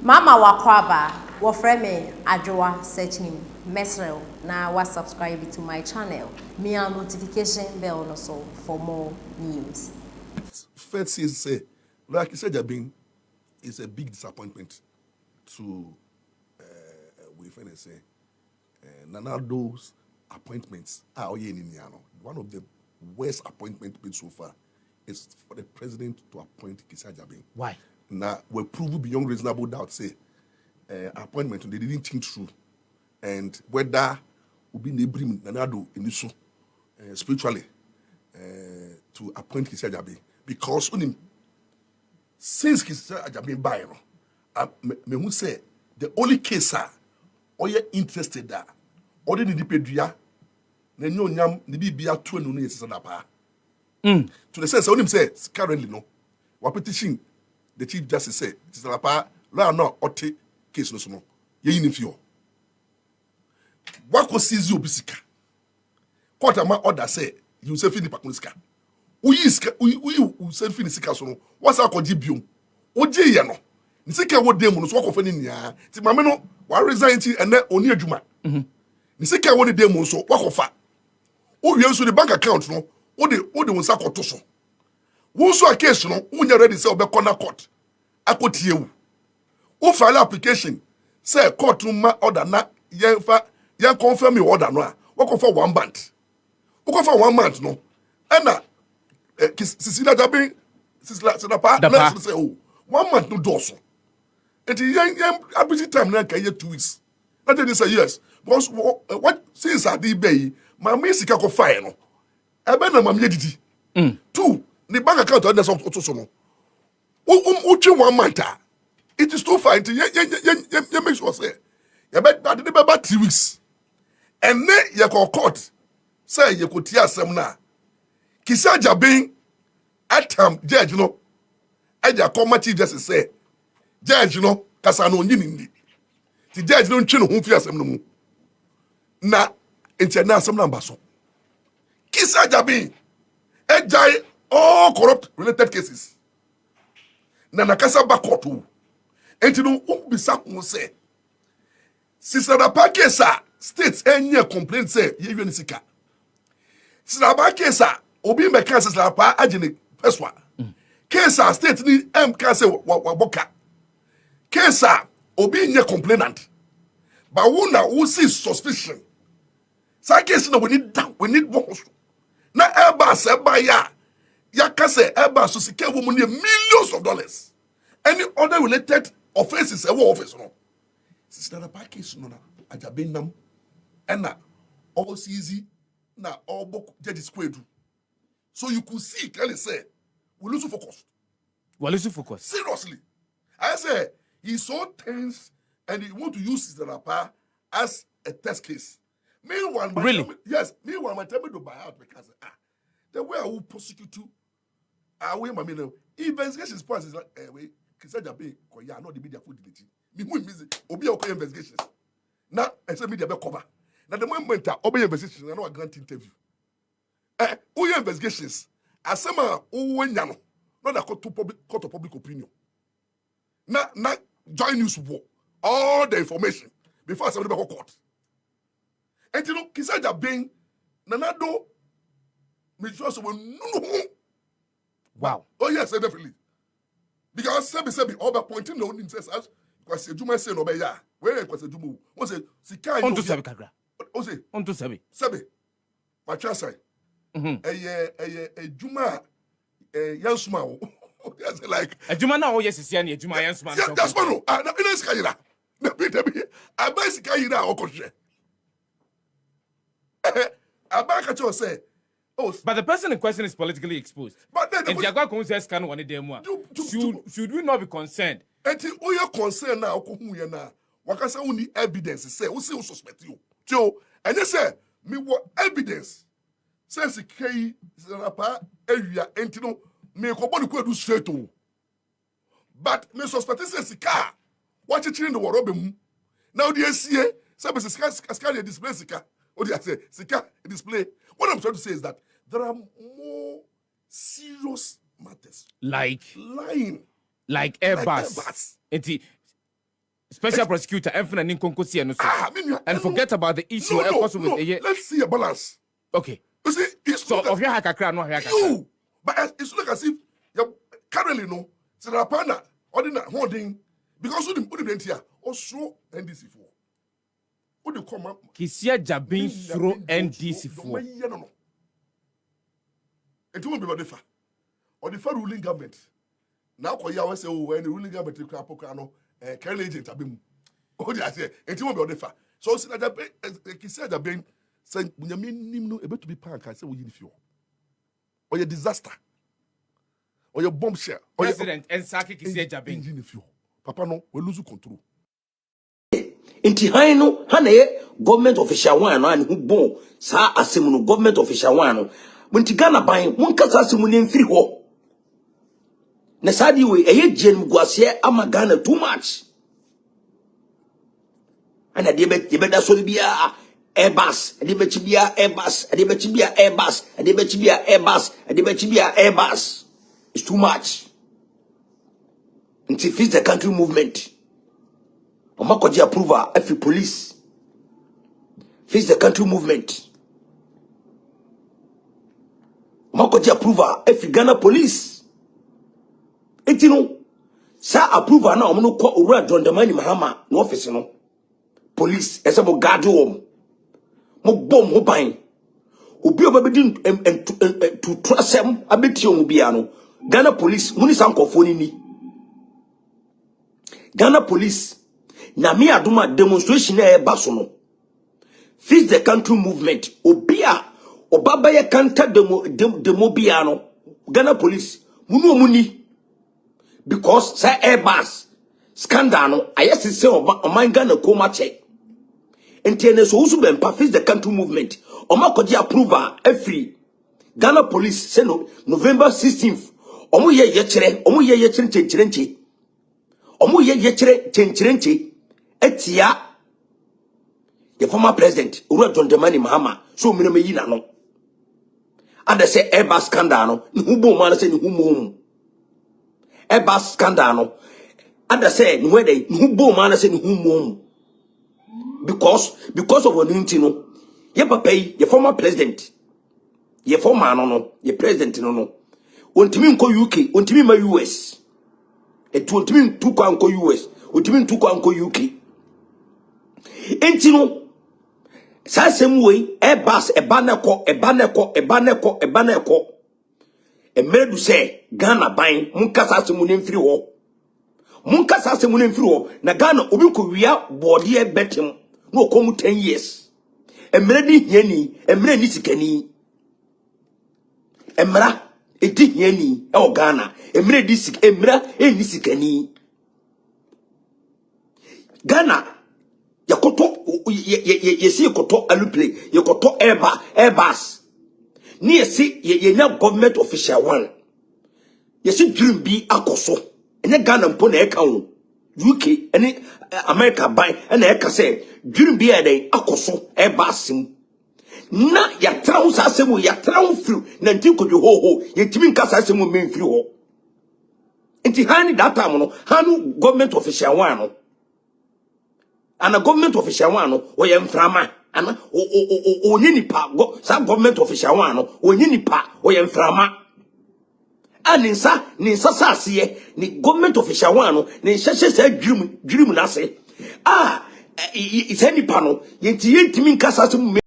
Mama wakwaba, wafreme Ajoa search him, Mesrel, na wa subscribe to my channel. Me a notification bell also for more news. First is say, like you said, Agyabeng is a big disappointment to we finna say none of those appointments are one of the worst appointments made so far is for the president to appoint Agyabeng. Why? Now we prove beyond reasonable doubt say appointment they didn't think through, and whether we be neighboring Nanado in this spiritually to appoint Agyabeng because since Agyabeng by me who say the only case or you interested that or the pedria then you nyam the bibia to no yes pa to the sense only say currently no what petition the chief justice said it's la pa la no ote case no so no ye yin fio what ko seize obisika court ama order say you say fini pakunisika we say fini sika so no what's akoji biom oje ye no nisika wo dem no so akofa ni nia ti mame no wa resign ti ene oni adwuma nisika wo ni dem so wakofa o wie so the bank account no o de wonsa koto so wo so a case no unya ready say obekọ na court akotie wu o file application say court ma order na yen confirm your order no a wakofa 1 month wakofa 1 month no na sisi Agyabeng sisi la pa na say oh 1 month no do so it yen abiti time na kan ye 2 weeks na they say yes because what since I did bay my sika ko fire no ebe na mam yedidi 2 the bank account on so no twi 1 month it is too far it ye make sure say ye be bad the be 3 weeks and then ye ko court say ye ko tie asem na Agyabeng atam judge no eja come chief justice say judge no kasa no nyi ni ti judge no ntwe no ho fi asem no mu na internal asem na mbaso Agyabeng ejai all corrupt related cases na nakasa ba court o enti no bisa ho say sister da pa case states enye complaint say ye wi ni sika sister ba case obi me kan sister pa agene peswa case state ni can say wa boka case obi nye complainant but who see suspicion sa case no we need more na Airbus ya kase Airbus so sika wo mu millions of dollars any other related offenses e wo office no sister na package no na Agyabeng nam na all easy na all book judges kwedu so you could see clearly say we lose focus seriously I say he's so tense and he want to use his rapa as a test case. Meanwhile, my tell me to buy out because the way I will prosecute you, I will my mean investigation point is like we Agyabeng ya not the media food deleting. Me who means obi o investigations. Now I say media be cover. Now the moment obi investigations I know a grant interview. Who investigations asema who nya no not a court of public opinion. Na join news war all the information before somebody go court. And you know, Agyabeng, Nanado, me just no. Wow. Oh yes, definitely. Because sebi all the pointing no interest as because Juma say no be ya. Where because Juma won say sika on to sebi kakra. O say on to sebi. Sebi. Ma try say. Juma yansuma o. Like Juma na o yes sia na Juma yansuma. That's one no. Na ina sika yira. Na be abai sika yira o ko hwe. Abakacho say, oh, but the person in question is politically exposed. But then and Jaguar says can one day more. Should we not be concerned? And all your concern now, Okuhuya na. Wakasa only evidence say, who say suspect you. Joe, and you say, me what evidence? Says the K Zanapa area, and you know, me ko body do straight to. But me suspect says the car. What you in the war robin. Now the SCA, services Cascadia display sika. What do I say? Sika display. What I'm trying to say is that there are more serious matters. Like lying. Like Airbus. special prosecutor enfna nin konkosi eno so and forget about the issue no. Let's see a balance. Okay, you see it's so of your hakakra no hakakra you but it's like as if you currently no Sirapana ordinary holding because you didn't hear or show NDC for what do come up Kusi Agyabeng through NDC for it won't be Odefa or the ruling government now kwa ya say oh when the ruling government no current agent abem oh they say it won't be Odefa so Kusi Agyabeng say bunyame nim no ebe to be pan kan say wo yinifio or your disaster or your bombshell or president and Saki Kusi Agyabeng yinifio papa no we lose control inti han no ha na ye government official one no an hu bon sa asem no government official one no munti Ghana ban mun kasa asem no mfiri ho na sadi we eye gyen guase ama Ghana too much ana de be da so bia Airbus de be chibia Airbus de be chibia Airbus de be chibia Airbus de be chibia Airbus it's too much until the country movement Omakoji approval every police face the country movement Omakoji approval every Ghana police etino sa approval na omo no ko owura Dondamani Mahama no office no police esebo guard mo bom ho ban obi obabedi to trusem abeti omo bia no Ghana police muni sankofo ni Ghana police na me aduma demonstration e baso no face the country movement obia obabaye kanta demo bia no Ghana police munu omuni because say Airbus scandal no ayese say oman Ghana koma check entiene so usu bempa face the country movement omakoji approval every Ghana police say no November 16th omo ye chenchirenchi omo ye chenchirenchi etia the former president Uru Dondamani Mahama so me yi na no ada say Airbus scandal no ni hubo ma na say ni humo Airbus scandal no ada say ni wede ni hubo ma na say ni humo because of onunti no ye papa yi the former president ye former no ye president no ontimi nko UK ontimi ma US etu ontimi ntu kwa nko US ontimi ntu kwa nko UK entino sasem we Airbus ebaneko emedu se Ghana ban munkasa asemu ne mfiri ho na Ghana obi ko wia body e betem no komu 10 years emredi hiani emre ni sikani emra edi hiani e o Ghana emre di sik emra ni sikani Ghana yakoto yesi yakoto aluplay yakoto Airbus ni yesi yenya government official one yesi dream bi akoso ene Ghana mpo na eka wo UK ene America ban ene eka se dream bi eden akoso Airbus na ya trawo sasemu ya trawo firu na ntinkojo ho yetimi nkasa asemu memfiri ho nti hani data mo no hanu government official one no and a government official one no o ye mframa ana o nipa go sa government official one no o nipa o ye mframa aninsa sasiye ni government official one no ni hyehye sa dream na se it's any pano yentimi nkasa asemu